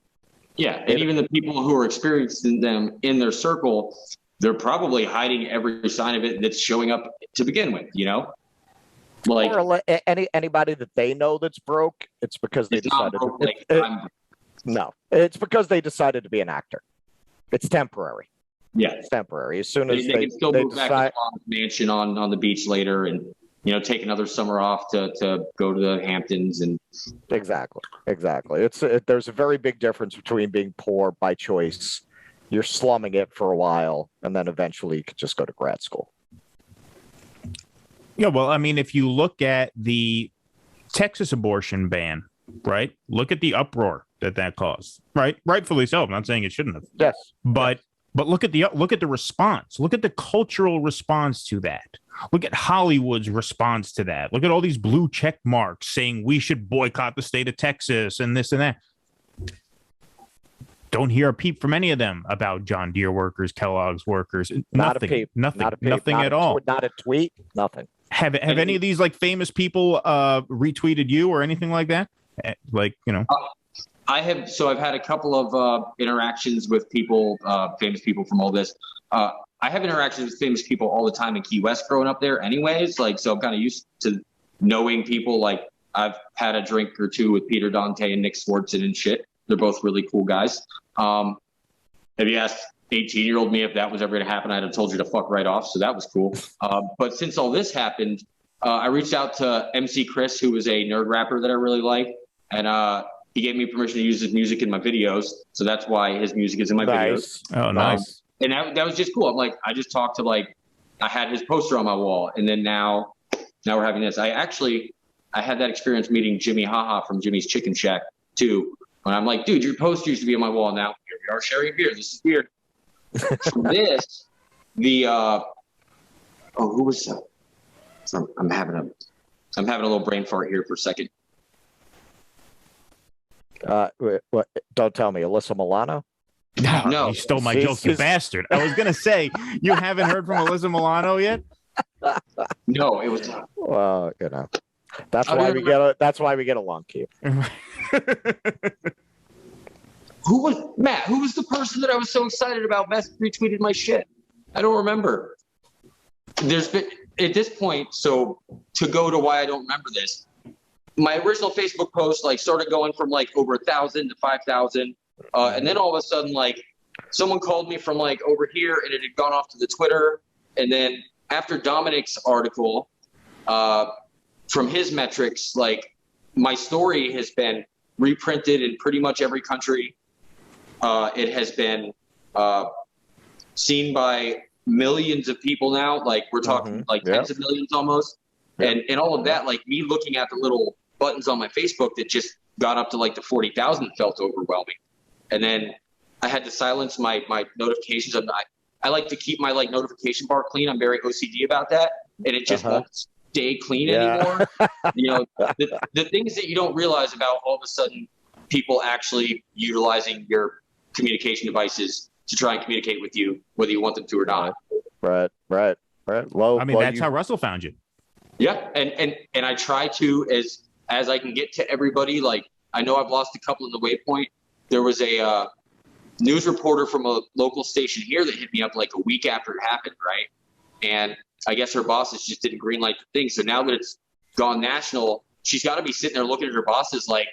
Yeah. And even the people who are experiencing them in their circle, they're probably hiding every sign of it that's showing up to begin with, Like, or anybody that they know that's broke, it's because they decided it's because they decided to be an actor. It's temporary. Yeah, it's temporary. As soon as they can still move back to the mansion on the beach later, and take another summer off to go to the Hamptons and exactly. There's a very big difference between being poor by choice. You're slumming it for a while, and then eventually you could just go to grad school. Yeah, well, I mean, if you look at the Texas abortion ban, right? Look at the uproar that caused, right? Rightfully so. I'm not saying it shouldn't have. Yes. But look at the response. Look at the cultural response to that. Look at Hollywood's response to that. Look at all these blue check marks saying we should boycott the state of Texas and this and that. Don't hear a peep from any of them about John Deere workers, Kellogg's workers. Nothing at all. Not a tweet. Nothing. Have any of these like famous people retweeted you or anything like that? I have. So I've had a couple of interactions with people, famous people from all this. I have interactions with famous people all the time in Key West growing up there anyways. So I'm kind of used to knowing people. Like I've had a drink or two with Peter Dante and Nick Swartzen and shit. They're both really cool guys. If you asked 18-year-old me if that was ever going to happen, I'd have told you to fuck right off. So that was cool. But since all this happened, I reached out to MC Chris, who was a nerd rapper that I really like. And he gave me permission to use his music in my videos. So that's why his music is in my videos. Oh, nice. And that was just cool. I'm like, I just talked to I had his poster on my wall. And then now we're having this. I had that experience meeting Jimmy Haha from Jimmy's Chicken Shack too. And I'm like, dude, your poster used to be on my wall. Now here we are sharing beer. This is weird. From this, who was that? I'm having a little brain fart here for a second. What? Don't tell me, Alyssa Milano? No, you stole my joke, you bastard. I was gonna say you haven't heard from Alyssa Milano yet. No, it was. Well, that's why we get along, Q. Who was the person that I was so excited about retweeted my shit? I don't remember. There's been at this point, so to go to why I don't remember this, my original Facebook post started going from over 1,000 to 5,000. And then all of a sudden, someone called me from over here and it had gone off to the Twitter. And then after Dominic's article, from his metrics, my story has been reprinted in pretty much every country. It has been seen by millions of people now. Like we're talking like tens of millions almost. And all of that, like me looking at the little buttons on my Facebook that just got up to like the 40,000 felt overwhelming. And then I had to silence my notifications. I like to keep my like notification bar clean. I'm very OCD about that. And it just won't stay clean anymore. You know, the things that you don't realize about all of a sudden people actually utilizing your communication devices to try and communicate with you, whether you want them to or not. Right. Well, I mean, that's how Russell found you. Yeah. And I try to, as I can get to everybody, like I know I've lost a couple in the waypoint. There was a news reporter from a local station here that hit me up like a week after it happened. Right. And I guess her bosses just didn't greenlight the thing. So now that it's gone national, she's got to be sitting there looking at her bosses like,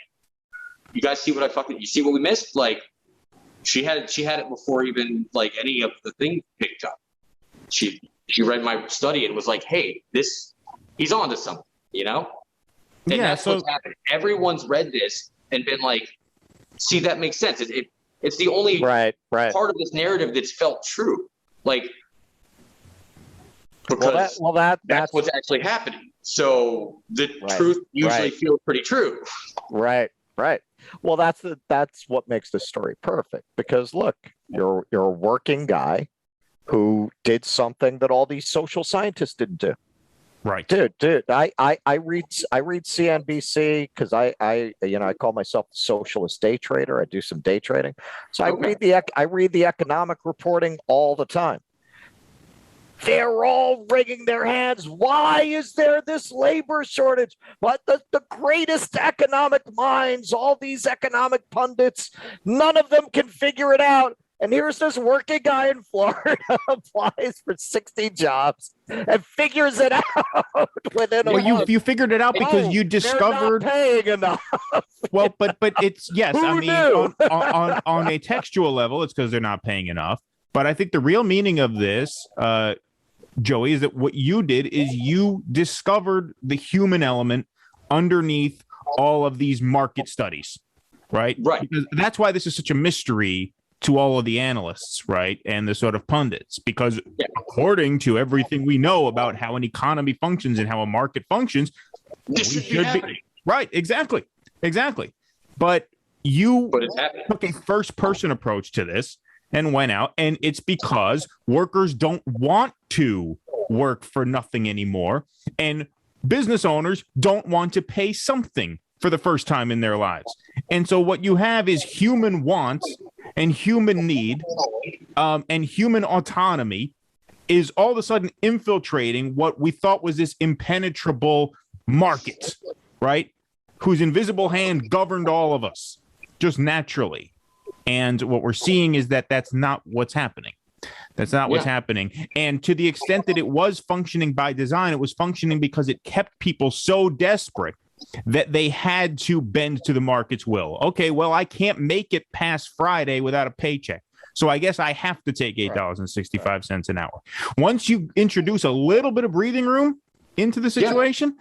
you guys see what you see what we missed? Like she had it before even like any of the things picked up. She read my study and was like, hey, he's on to something, you know? And that's what's happened. Everyone's read this and been like, see, that makes sense. It's the only part of this narrative that's felt true. Like, because that's what's actually happening. So the truth usually feels pretty true. Right. Well, that's what makes this story perfect. Because look, you're a working guy who did something that all these social scientists didn't do. Right. Dude, I read CNBC because I call myself a socialist day trader. I do some day trading. So I read the economic reporting all the time. They're all wringing their hands. Why is there this labor shortage? What the greatest economic minds, all these economic pundits, none of them can figure it out. And here's this working guy in Florida applies for 60 jobs and figures it out within a month. You figured it out because you discovered they're not paying enough. Well, but it's yes. Who I mean, knew? on a textual level, it's because they're not paying enough. But I think the real meaning of this, Joey, is that what you did is you discovered the human element underneath all of these market studies, right? Right. Because that's why this is such a mystery to all of the analysts, right? And the sort of pundits, because according to everything we know about how an economy functions and how a market functions, this should be right. Exactly. But you it's took a first person approach to this and went out, and it's because workers don't want to work for nothing anymore, and business owners don't want to pay something for the first time in their lives. And so what you have is human wants and human need and human autonomy is all of a sudden infiltrating what we thought was this impenetrable market, right? Whose invisible hand governed all of us just naturally. And what we're seeing is that that's not what's happening. That's not what's happening. And to the extent that it was functioning by design, it was functioning because it kept people so desperate that they had to bend to the market's will. Okay, well, I can't make it past Friday without a paycheck, so I guess I have to take $8.65 an hour. Once you introduce a little bit of breathing room into the situation,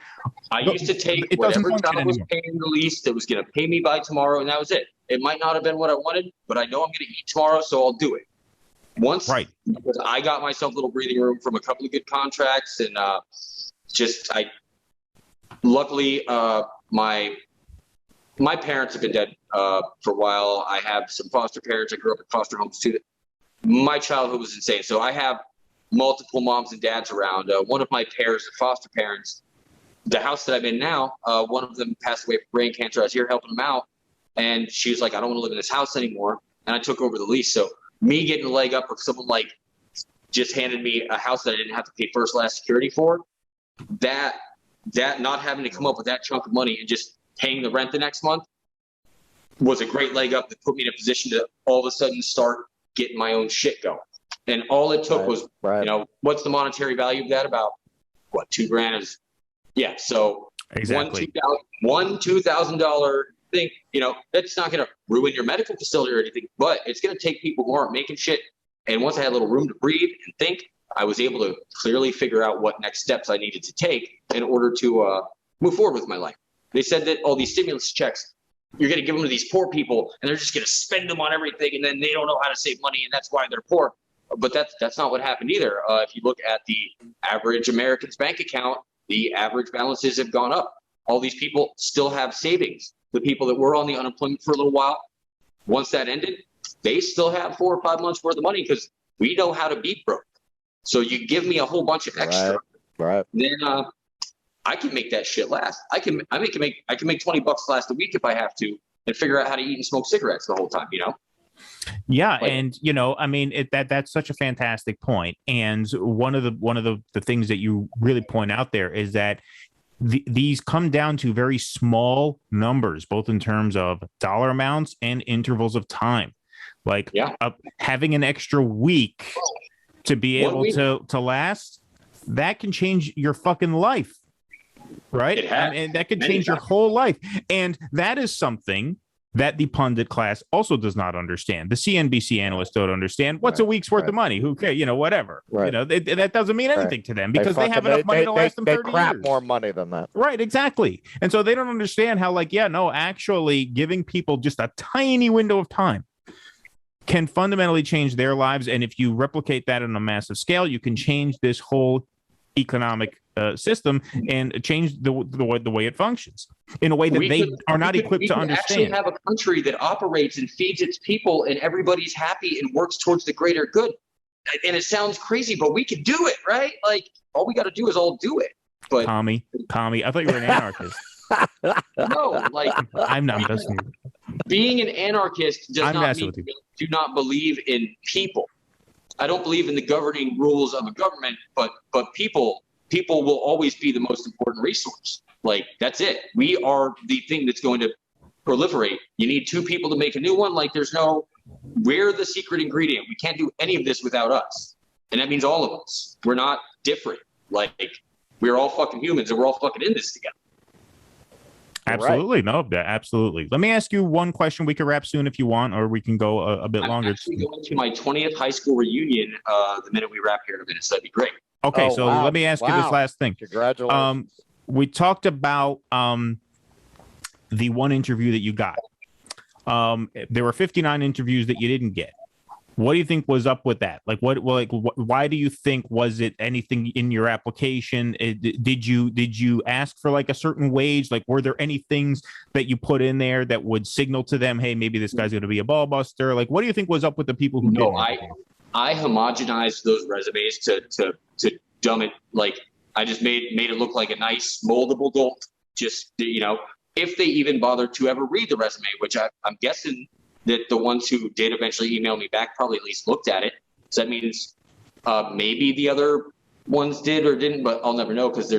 I used to take whatever job was paying the least that was going to pay me by tomorrow, and that was it. It might not have been what I wanted, but I know I'm going to eat tomorrow, so I'll do it. Because I got myself a little breathing room from a couple of good contracts, and luckily, my parents have been dead for a while. I have some foster parents. I grew up in foster homes too. My childhood was insane. So I have multiple moms and dads around. One of my pairs of foster parents, the house that I'm in now, one of them passed away from brain cancer. I was here helping them out. And she was like, I don't want to live in this house anymore. And I took over the lease. So me getting a leg up of someone like just handed me a house that I didn't have to pay first, last security for, that not having to come up with that chunk of money and just paying the rent the next month was a great leg up that put me in a position to all of a sudden start getting my own shit going. And all it took was, what's the monetary value of that? About what, $2,000 is? Yeah. So exactly. $2,000 thing, that's not going to ruin your medical facility or anything, but it's going to take people who aren't making shit. And once I had a little room to breathe and think, I was able to clearly figure out what next steps I needed to take in order to move forward with my life. They said that all these stimulus checks, you're going to give them to these poor people and they're just going to spend them on everything, and then they don't know how to save money, and that's why they're poor. But that's not what happened either. If you look at the average American's bank account, the average balances have gone up. All these people still have savings. The people that were on the unemployment for a little while, once that ended, they still have 4 or 5 months worth of money because we know how to be broke. So you give me a whole bunch of extra, right? Then I can make that shit last. I can make $20 last a week if I have to, and figure out how to eat and smoke cigarettes the whole time. Yeah, and I mean, that's such a fantastic point. And one of the things that you really point out there is that these come down to very small numbers, both in terms of dollar amounts and intervals of time. Like having an extra week to be able to last, that can change your fucking life, right? And that can change your whole life. And that is something that the pundit class also does not understand. The CNBC analysts don't understand. What's a week's worth of money? Who cares? Whatever. Right. That doesn't mean anything to them because they have enough money to last them 30 they crap years. More money than that. Right, exactly. And so they don't understand how, actually giving people just a tiny window of time can fundamentally change their lives. And if you replicate that on a massive scale, you can change this whole economic system and change the way it functions in a way that they are not equipped to understand. We actually have a country that operates and feeds its people, and everybody's happy and works towards the greater good. And it sounds crazy, but we can do it, right? Like, all we got to do is all do it. But commie, I thought you were an anarchist. No, I'm not listening. Being an anarchist does not mean you do not believe in people. I don't believe in the governing rules of a government, but people will always be the most important resource. Like, that's it. We are the thing that's going to proliferate. You need 2 people to make a new one. Like, we're the secret ingredient. We can't do any of this without us. And that means all of us. We're not different. Like, we're all fucking humans and we're all fucking in this together. Absolutely. Right. No, absolutely. Let me ask you one question. We can wrap soon if you want, or we can go a bit longer. I'm actually going to my 20th high school reunion the minute we wrap here in a minute, so that'd be great. Okay, let me ask you this last thing. Congratulations. We talked about the one interview that you got. There were 59 interviews that you didn't get. What do you think was up with that? Why do you think, was it anything in your application? Did you ask for a certain wage? Were there any things that you put in there that would signal to them, hey, maybe this guy's going to be a ball buster? What do you think was up with the people who didn't? I homogenized those resumes to dumb it. I just made it look like a nice moldable goal. Just, if they even bothered to ever read the resume, which I'm guessing that the ones who did eventually email me back probably at least looked at it. So that means maybe the other ones did or didn't, but I'll never know because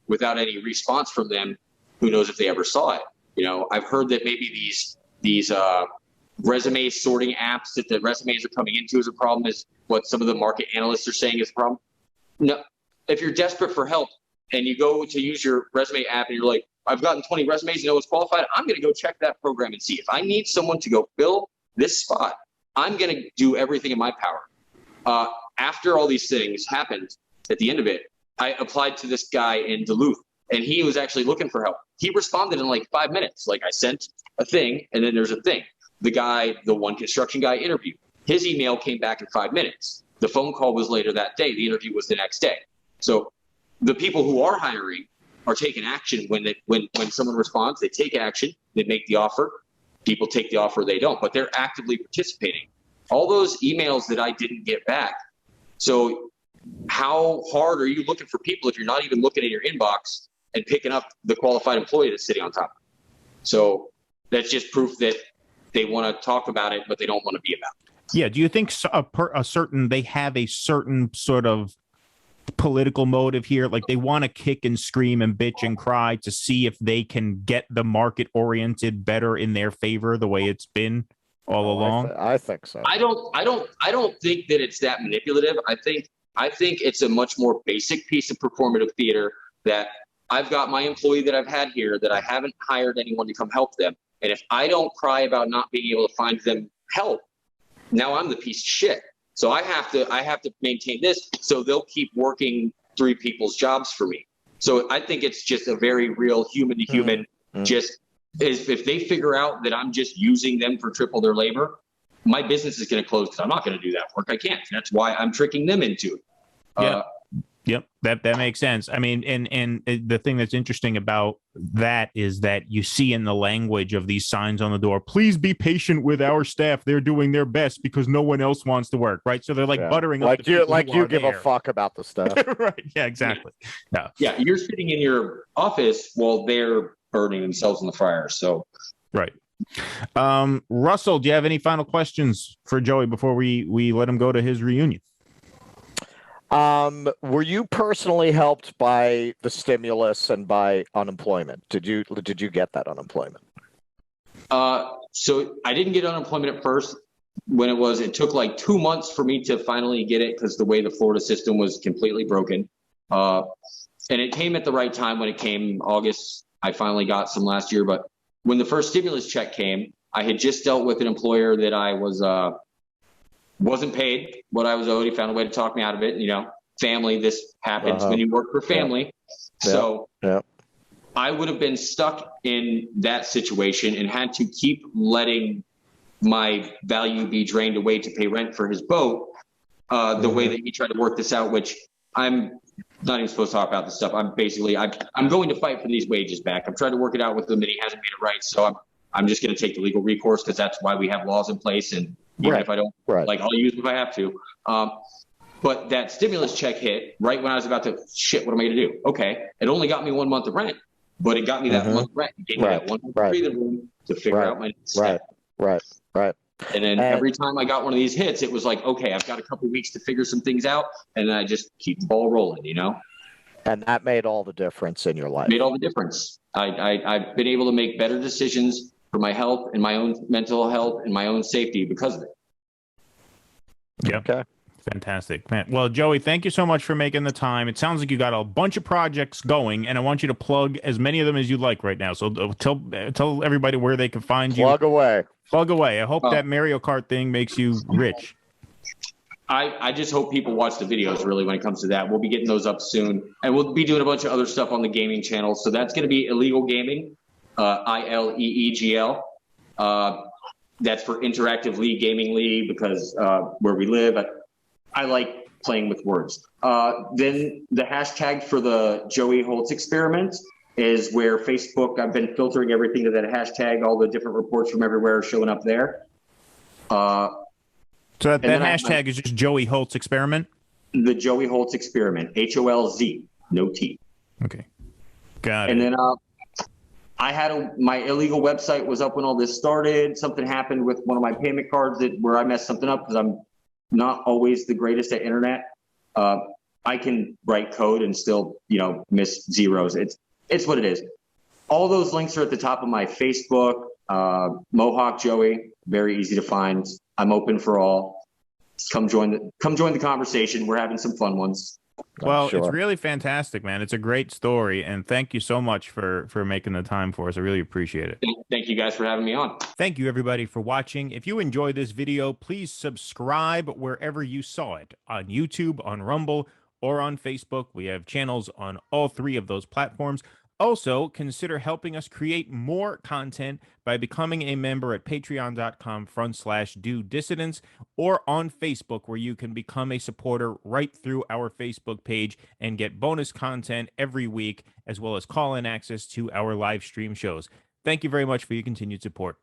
without any response from them, who knows if they ever saw it. I've heard that maybe these resume sorting apps that the resumes are coming into is a problem, is what some of the market analysts are saying is a problem. No, if you're desperate for help and you go to use your resume app and you're like, I've gotten 20 resumes, no one's qualified, I'm going to go check that program and see. If I need someone to go fill this spot, I'm going to do everything in my power. After all these things happened, at the end of it, I applied to this guy in Duluth, and he was actually looking for help. He responded in 5 minutes. I sent a thing, and then there's a thing. The one construction guy interviewed. His email came back in 5 minutes. The phone call was later that day. The interview was the next day. So the people who are hiring are taking action when someone responds. They take action. They make the offer. People take the offer. They don't, but they're actively participating. All those emails that I didn't get back. So how hard are you looking for people if you're not even looking at your inbox and picking up the qualified employee that's sitting on top? So that's just proof that they want to talk about it, but they don't want to be about it. Yeah. Do you think they have a certain sort of political motive here? They want to kick and scream and bitch and cry to see if they can get the market oriented better in their favor, the way it's been all along? I think so. I don't think that it's that manipulative. I think it's a much more basic piece of performative theater that I've got my employee that I've had here that I haven't hired anyone to come help them. And if I don't cry about not being able to find them help, now I'm the piece of shit. So I have to maintain this, so they'll keep working 3 people's jobs for me. So I think it's just a very real human to human. Just if they figure out that I'm just using them for triple their labor, my business is going to close because I'm not going to do that work. I can't. That's why I'm tricking them into it. Yeah. Yep, that makes sense. I mean, and the thing that's interesting about that is that you see in the language of these signs on the door, please be patient with our staff. They're doing their best because no one else wants to work, right? So they're like buttering up. You give a fuck about the stuff. Right. Yeah, exactly. Yeah, you're sitting in your office while they're burning themselves in the fire. So right. Russell, do you have any final questions for Joey before we let him go to his reunion? Were you personally helped by the stimulus and by unemployment? Did you get that unemployment? So I didn't get unemployment at first. When it took like 2 months for me to finally get it because the way the Florida system was completely broken. And it came at the right time when it came August. I finally got some last year, but when the first stimulus check came, I had just dealt with an employer that I wasn't paid what I was owed. He found a way to talk me out of it. Family, this happens when you work for family. Yeah. So yeah. I would have been stuck in that situation and had to keep letting my value be drained away to pay rent for his boat. The way that he tried to work this out, which I'm not even supposed to talk about this stuff. I'm going to fight for these wages back. I'm trying to work it out with him, and he hasn't made it right. So I'm just going to take the legal recourse because that's why we have laws in place. And even if I don't, I'll use them if I have to. But that stimulus check hit right when I was about to, shit, what am I going to do? Okay. It only got me 1 month of rent, but it got me that month of rent. It gave me that 1 month breathing room to figure out my next step. Right. And then every time I got one of these hits, it was like, okay, I've got a couple weeks to figure some things out. And then I just keep the ball rolling, And that made all the difference in your life. Made all the difference. I've been able to make better decisions for my health and my own mental health and my own safety because of it. Yeah. Okay. Fantastic, man. Well, Joey, thank you so much for making the time. It sounds like you got a bunch of projects going, and I want you to plug as many of them as you like right now. So tell everybody where they can find you. Plug away. I hope that Mario Kart thing makes you rich. I just hope people watch the videos, really, when it comes to that. We'll be getting those up soon, and we'll be doing a bunch of other stuff on the gaming channel. So that's going to be Illegal Gaming, ILEEGL. That's for Interactive League Gaming League because where we live, I like playing with words. Then the hashtag for the Joey Holz experiment is where Facebook, I've been filtering everything to that hashtag, all the different reports from everywhere are showing up there. So that hashtag is just Joey Holz experiment? The Joey Holz experiment, HOLZ, no T. Okay, got it. And then I had my illegal website was up when all this started. Something happened with one of my payment cards where I messed something up because I'm not always the greatest at internet. I can write code and still, miss zeros. It's what it is. All those links are at the top of my Facebook, Mohawk Joey, very easy to find. I'm open for all. Come join the conversation. We're having some fun ones. Well, It's really fantastic, man. It's a great story, and thank you so much for making the time for us. I really appreciate it. Thank you guys for having me on. Thank you, everybody, for watching. If you enjoyed this video, please subscribe wherever you saw it, on YouTube, on Rumble, or on Facebook. We have channels on all 3 of those platforms. Also, consider helping us create more content by becoming a member at patreon.com/DoDissidents or on Facebook, where you can become a supporter right through our Facebook page and get bonus content every week, as well as call-in access to our live stream shows. Thank you very much for your continued support.